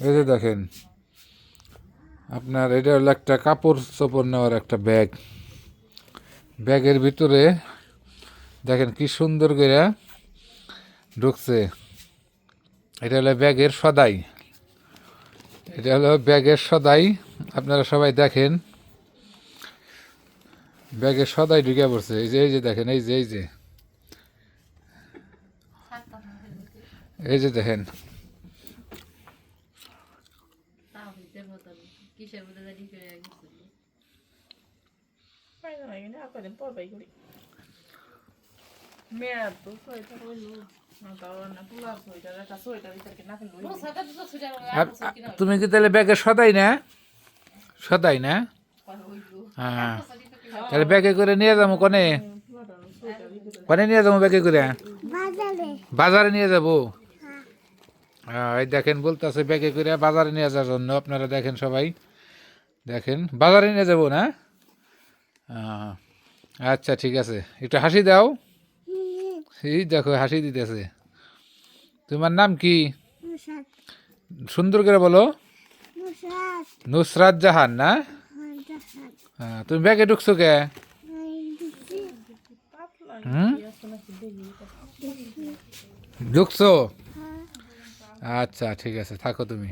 এই যে দেখেন, আপনার এটা হলো একটা কাপড় চোপড় নেওয়ার একটা ব্যাগ। ব্যাগের ভিতরে দেখেন কি সুন্দর করে ঢুকছে। এটা হলো ব্যাগের সদাই। এটা হলো ব্যাগের সদাই। আপনারা সবাই দেখেন, ব্যাগের সদাই ঢুকে পড়ছে। এই যে দেখেন, এই যে দেখেন। তুমি কি তাহলে ব্যাগের সদাই না? সদাই না? হ্যাঁ, তাহলে ব্যাগে করে নিয়ে যাবো কনে? কনে নিয়ে যাবো ব্যাগে করে? বাজারে নিয়ে যাবো। এই দেখেন বলতেছে ব্যাগে করে বাজারে নিয়ে যাওয়ার জন্য। আপনারা দেখেন, সবাই দেখেন, বাজারে নিয়ে যাবো না? আচ্ছা ঠিক আছে, একটু হাসি দাও। এই দেখো হাসি দিতেছে। তোমার নাম কি? সুন্দর করে বলো। নুসরাত জাহান না? তুমি ব্যাগে ঢুকছো কে? হুম, ঢুকছো? আচ্ছা ঠিক আছে, থাকো তুমি।